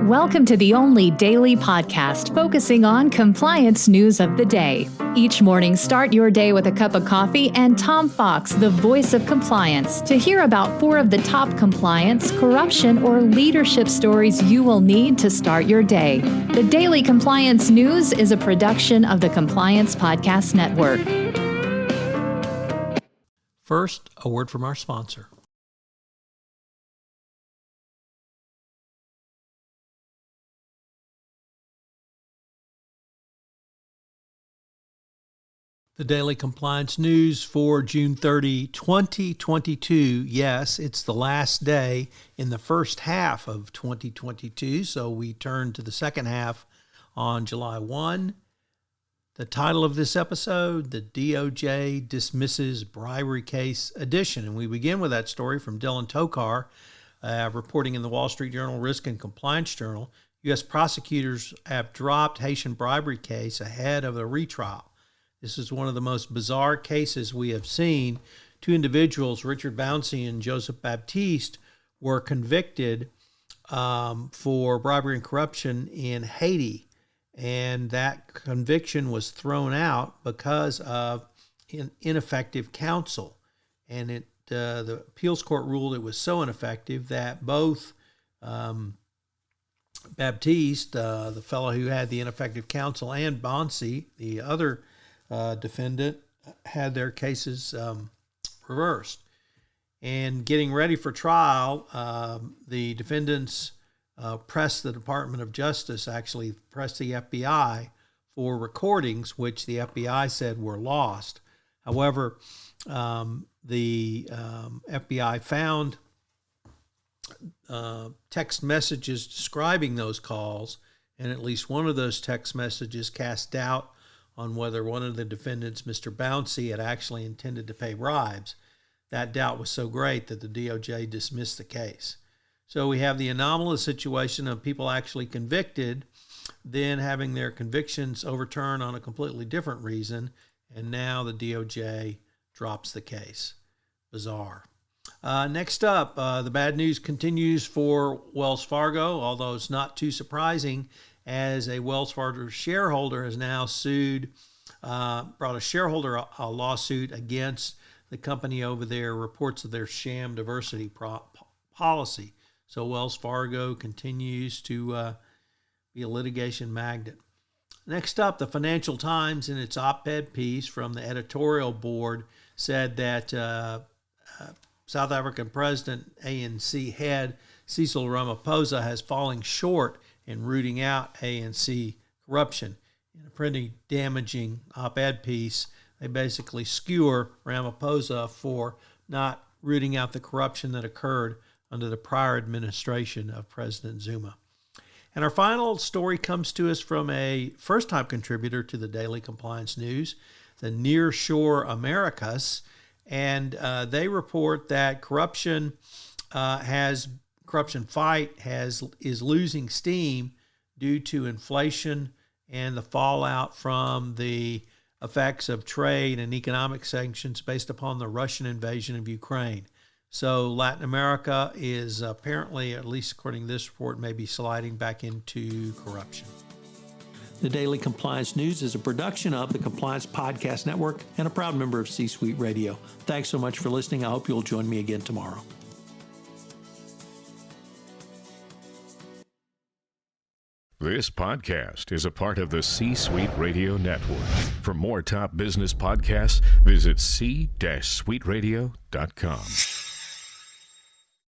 Welcome to the only daily podcast focusing on compliance news of the day. Each morning, start your day with a cup of coffee and Tom Fox, the voice of compliance, to hear about 4 of the top compliance, corruption, or leadership stories you will need to start your day. The Daily Compliance News is a production of the Compliance Podcast Network. First, a word from our sponsor. The Daily Compliance News for June 30, 2022. Yes, it's the last day in the first half of 2022, so we turn to the second half on July 1. The title of this episode, the DOJ Dismisses Bribery Case Edition. And we begin with that story from Dylan Tokar, reporting in the Wall Street Journal Risk and Compliance Journal. U.S. prosecutors have dropped Haitian bribery case ahead of a retrial. This is one of the most bizarre cases we have seen. 2 individuals, Richard Bouncy and Joseph Baptiste, were convicted for bribery and corruption in Haiti. And that conviction was thrown out because of ineffective counsel. And the appeals court ruled it was so ineffective that both Baptiste, the fellow who had the ineffective counsel, and Bouncy, the other defendant, had their cases reversed. And getting ready for trial, the defendants pressed the Department of Justice, actually pressed the FBI for recordings, which the FBI said were lost. However, the FBI found text messages describing those calls, and at least one of those text messages cast doubt on whether one of the defendants, Mr. Bouncy, had actually intended to pay bribes. That doubt was so great that the DOJ dismissed the case. So we have the anomalous situation of people actually convicted, then having their convictions overturned on a completely different reason, and now the DOJ drops the case. Bizarre. Next up, the bad news continues for Wells Fargo, although it's not too surprising, as a Wells Fargo shareholder has now brought a shareholder a lawsuit against the company over their reports of their sham diversity policy. So Wells Fargo continues to be a litigation magnet. Next up, the Financial Times, in its op-ed piece from the editorial board, said that South African President ANC head Cyril Ramaphosa has fallen short in rooting out ANC corruption. In a pretty damaging op-ed piece, they basically skewer Ramaphosa for not rooting out the corruption that occurred under the prior administration of President Zuma. And our final story comes to us from a first-time contributor to the Daily Compliance News, the Nearshore America, and they report that corruption fight is losing steam due to inflation and the fallout from the effects of trade and economic sanctions based upon the Russian invasion of Ukraine. So Latin America is apparently, at least according to this report, maybe sliding back into corruption. The Daily Compliance News is a production of the Compliance Podcast Network and a proud member of C-Suite Radio. Thanks so much for listening. I hope you'll join me again tomorrow. This podcast is a part of the C-Suite Radio Network. For more top business podcasts, visit c-suiteradio.com.